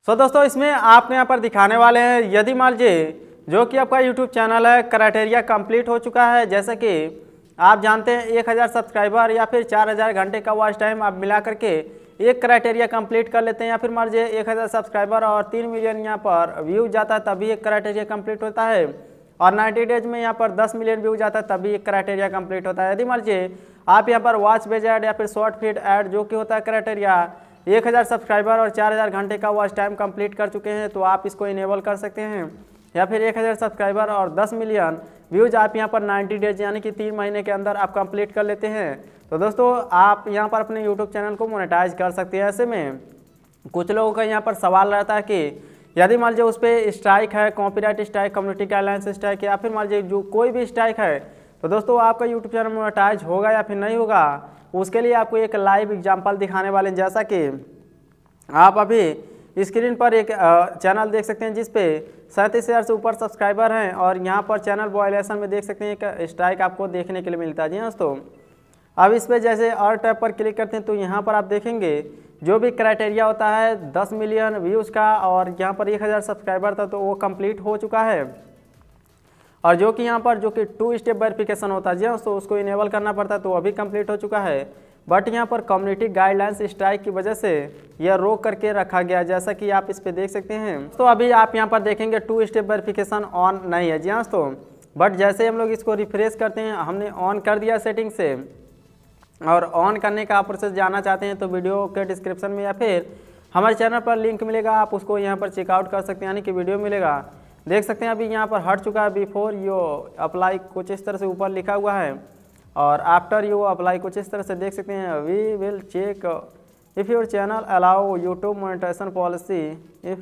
दोस्तों इसमें आपको यहाँ पर दिखाने वाले हैं, यदि मान लीजिए जो कि आपका यूट्यूब चैनल है क्राइटेरिया कंप्लीट हो चुका है, जैसे कि आप जानते हैं 1000 सब्सक्राइबर या फिर 4000 घंटे का वॉच टाइम आप मिला करके एक क्राइटेरिया कंप्लीट कर लेते हैं, या फिर मान लीजिए 1000 सब्सक्राइबर और 3 मिलियन यहाँ पर व्यूज जाता है तभी एक क्राइटेरिया कंप्लीट होता है, और 90 डेज में यहाँ पर 10 मिलियन व्यूज आता है तभी एक क्राइटेरिया कंप्लीट होता है। यदि मान लीजिए आप यहाँ पर वॉच बेस्ड ऐड या फिर शॉर्ट फीड ऐड जो कि होता है क्राइटेरिया 1000 सब्सक्राइबर और 4000 घंटे का वॉच टाइम कंप्लीट कर चुके हैं तो आप इसको इनेबल कर सकते हैं, या फिर 1000 सब्सक्राइबर और 10 मिलियन व्यूज आप यहाँ पर 90 डेज यानी कि 3 महीने के अंदर आप कंप्लीट कर लेते हैं। तो दोस्तों आप यहाँ पर अपने यूट्यूब चैनल को मोनेटाइज कर सकते हैं। ऐसे में कुछ लोगों का यहाँ पर सवाल रहता है कि यदि मान लीजिए उस पर स्ट्राइक है, copyright strike, community guidelines strike, या फिर मान लीजिए जो कोई भी स्ट्राइक है, तो दोस्तों आपका यूट्यूब चैनल मोनेटाइज होगा या फिर नहीं होगा, उसके लिए आपको एक लाइव एग्जाम्पल दिखाने वाले हैं। जैसा कि आप अभी स्क्रीन पर एक चैनल देख सकते हैं जिसपे 37,000 से ऊपर सब्सक्राइबर हैं, और यहाँ पर चैनल वायलेशन में देख सकते हैं एक स्ट्राइक आपको देखने के लिए मिलता है। जी हाँ दोस्तों, अब इस पर जैसे और टैब पर क्लिक करते हैं तो यहाँ पर आप देखेंगे जो भी क्राइटेरिया होता है 10 मिलियन व्यूज़ का, और यहाँ पर 1000 सब्सक्राइबर था तो वो कंप्लीट हो चुका है, और जो कि यहाँ पर जो कि 2 स्टेप वेरिफिकेशन होता है जी हाँ तो उसको इनेबल करना पड़ता है तो अभी कंप्लीट हो चुका है। बट यहाँ पर कम्युनिटी गाइडलाइंस स्ट्राइक की वजह से यह रोक करके रखा गया, जैसा कि आप इस पे देख सकते हैं। तो अभी आप यहाँ पर देखेंगे 2 स्टेप वेरिफिकेशन ऑन नहीं है जी हाँ तो, बट जैसे हम लोग इसको रिफ्रेश करते हैं, हमने ऑन कर दिया सेटिंग से, और ऑन करने का प्रोसेस जानना चाहते हैं तो वीडियो के डिस्क्रिप्शन में या फिर हमारे चैनल पर लिंक मिलेगा, आप उसको यहाँ पर चेकआउट कर सकते हैं, यानी कि वीडियो मिलेगा। देख सकते हैं अभी यहाँ पर हट चुका है, बिफोर यू अप्लाई कुछ इस तरह से ऊपर लिखा हुआ है, और आफ्टर यू अप्लाई कुछ इस तरह से देख सकते हैं। We will check if your channel allow YouTube monetization policy if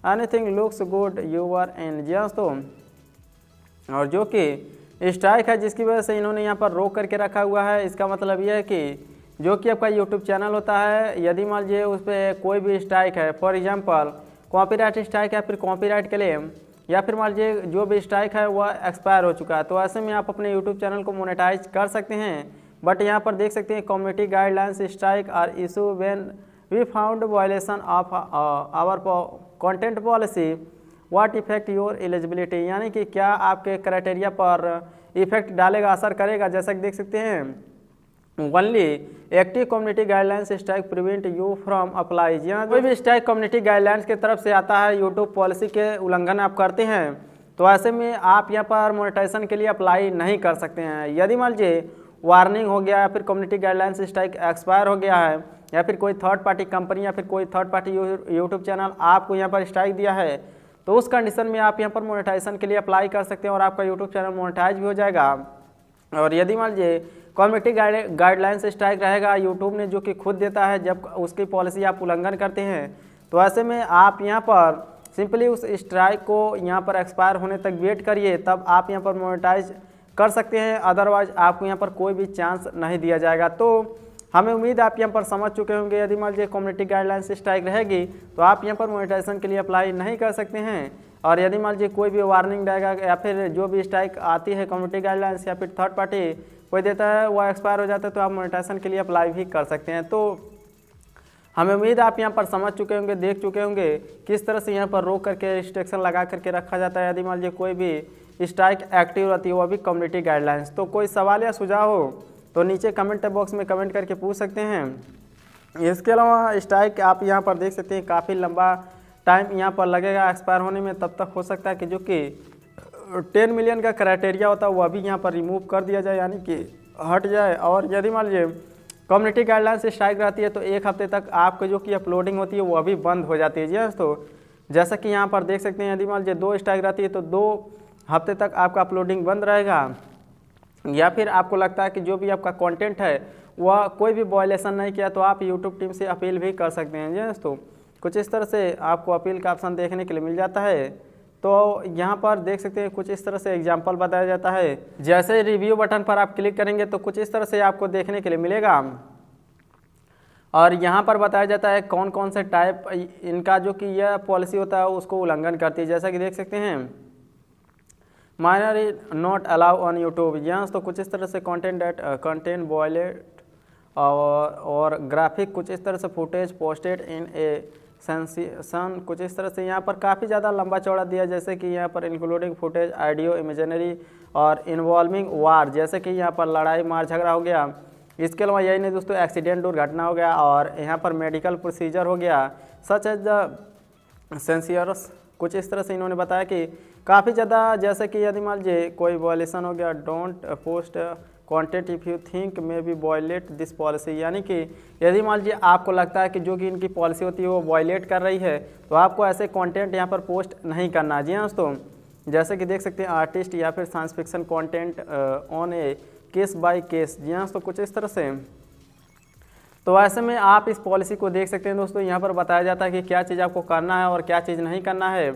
anything looks good you are in जी हाँ तो, और जो कि स्ट्राइक है जिसकी वजह से इन्होंने यहाँ पर रोक करके रखा हुआ है। इसका मतलब यह है कि जो कि आपका यूट्यूब चैनल होता है, यदि मान लीजिए उस पर कोई भी स्ट्राइक है, फॉर एग्जांपल कॉपीराइट स्ट्राइक या फिर कॉपीराइट क्लेम, या फिर मान लीजिए जो भी स्ट्राइक है वह एक्सपायर हो चुका है, तो ऐसे में आप अपने यूट्यूब चैनल को मोनेटाइज कर सकते हैं। बट यहाँ पर देख सकते हैं community guidelines strike are issue when we found violation of our content policy what effect your eligibility, यानी कि क्या आपके क्राइटेरिया पर इफेक्ट डालेगा, असर करेगा। जैसा कि देख सकते हैं only active community guidelines strike prevent you from apply, जी हाँ कोई भी स्ट्राइक कम्युनिटी गाइडलाइंस की तरफ से आता है, यूट्यूब पॉलिसी के उल्लंघन आप करते हैं, तो ऐसे में आप यहाँ पर मोनेटाइजेशन के लिए अप्लाई नहीं कर सकते हैं। यदि मान लीजिए वार्निंग हो गया या फिर कम्युनिटी गाइडलाइंस स्ट्राइक एक्सपायर हो गया है, या फिर कोई थर्ड पार्टी कंपनी या फिर कोई थर्ड पार्टी यूट्यूब चैनल आपको यहाँ पर स्ट्राइक दिया है, तो उस कंडीशन में आप यहाँ पर मोनेटाइजेशन के लिए अप्लाई कर सकते हैं और आपका यूट्यूब चैनल मोनेटाइज भी हो जाएगा। और यदि मान लीजिए कम्युनिटी गाइडलाइंस स्ट्राइक रहेगा यूट्यूब ने जो कि खुद देता है, जब उसकी पॉलिसी आप उल्लंघन करते हैं, तो ऐसे में आप यहाँ पर सिंपली उस स्ट्राइक को यहाँ पर एक्सपायर होने तक वेट करिए, तब आप यहाँ पर मोनेटाइज कर सकते हैं, अदरवाइज आपको यहाँ पर कोई भी चांस नहीं दिया जाएगा। तो हमें उम्मीद आप यहाँ पर समझ चुके होंगे, यदि मान लीजिए कम्युनिटी गाइडलाइंस स्ट्राइक रहेगी तो आप यहाँ पर मोनेटाइजेशन के लिए अप्लाई नहीं कर सकते हैं, और यदि मान लीजिए कोई भी वार्निंग रहेगा या फिर जो भी स्ट्राइक आती है कम्युनिटी गाइडलाइंस या फिर थर्ड पार्टी कोई देता है वो एक्सपायर हो जाता है, तो आप मोनेटाइजेशन के लिए अप्लाई भी कर सकते हैं। तो हमें उम्मीद आप यहाँ पर समझ चुके होंगे, देख चुके होंगे किस तरह से यहाँ पर रोक करके रिस्ट्रिक्शन लगा करके रखा जाता है, यदि मान लीजिए कोई भी स्ट्राइक एक्टिव रहती है वो भी कम्युनिटी गाइडलाइंस। तो कोई सवाल या सुझाव हो तो नीचे कमेंट बॉक्स में कमेंट करके पूछ सकते हैं। इसके अलावा स्ट्राइक आप यहाँ पर देख सकते हैं काफ़ी लंबा टाइम यहाँ पर लगेगा एक्सपायर होने में, तब तक हो सकता है कि जो कि 10 मिलियन का क्राइटेरिया होता है वो अभी यहाँ पर रिमूव कर दिया जाए, यानी कि हट जाए। और यदि मान लीजिए कम्युनिटी गाइडलाइंस स्ट्राइक रहती है तो 1 हफ्ते तक आपको जो कि अपलोडिंग होती है वो अभी बंद हो जाती है। जी हाँ तो जैसा कि यहाँ पर देख सकते हैं, यदि मान लीजिए 2 स्ट्राइक रहती है तो 2 हफ्ते तक आपका अपलोडिंग बंद रहेगा, या फिर आपको लगता है कि जो भी आपका कंटेंट है वह कोई भी वायलेशन नहीं किया तो आप यूट्यूब टीम से अपील भी कर सकते हैं। जी दोस्तों कुछ इस तरह से आपको अपील का ऑप्शन देखने के लिए मिल जाता है। तो यहाँ पर देख सकते हैं कुछ इस तरह से एग्जांपल बताया जाता है, जैसे रिव्यू बटन पर आप क्लिक करेंगे तो कुछ इस तरह से आपको देखने के लिए मिलेगा, और यहाँ पर बताया जाता है कौन कौन से टाइप इनका जो कि यह पॉलिसी होता है उसको उल्लंघन करती है। जैसा कि देख सकते हैं minor is not allow on YouTube, यहाँ तो कुछ इस तरह से कंटेंट वॉयलेट और ग्राफिक कुछ इस तरह से footage posted in A sensation कुछ इस तरह से यहाँ पर काफ़ी ज़्यादा लंबा चौड़ा दिया, जैसे कि यहाँ पर इंक्लूडिंग फुटेज ऑडियो इमेजनरी और इन्वॉल्विंग वार, जैसे कि यहाँ पर लड़ाई मार झगड़ा हो गया। इसके अलावा यही नहीं दोस्तों, एक्सीडेंट दुर्घटना हो गया और यहाँ पर मेडिकल प्रोसीजर हो गया, सच एज द सेंसियर्स। कुछ इस तरह से इन्होंने बताया कि काफ़ी ज़्यादा, जैसे कि यदि मान लीजिए कोई वॉयलेशन हो गया, don't post content if you think may be violate this policy, यानी कि यदि मान लीजिए आपको लगता है कि जो कि इनकी पॉलिसी होती है वो वॉयलेट कर रही है, तो आपको ऐसे कंटेंट यहाँ पर पोस्ट नहीं करना। जी हाँ दोस्तों, जैसे कि देख सकते हैं आर्टिस्ट या फिर science fiction content on a case by case. जी हाँ दोस्तों, कुछ इस तरह से। तो ऐसे में आप इस पॉलिसी को देख सकते हैं दोस्तों, यहाँ पर बताया जाता है कि क्या चीज़ आपको करना है और क्या चीज़ नहीं करना है।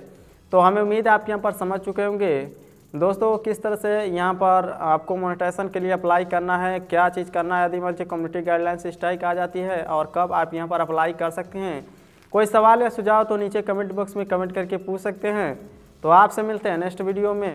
तो हमें उम्मीद है आप यहाँ पर समझ चुके होंगे दोस्तों किस तरह से यहाँ पर आपको मोनेटाइजेशन के लिए अप्लाई करना है, क्या चीज़ करना है यदि मुझे कम्युनिटी गाइडलाइंस स्ट्राइक आ जाती है, और कब आप यहाँ पर अप्लाई कर सकते हैं। कोई सवाल या सुझाव तो नीचे कमेंट बॉक्स में कमेंट करके पूछ सकते हैं। तो आपसे मिलते हैं नेक्स्ट वीडियो में।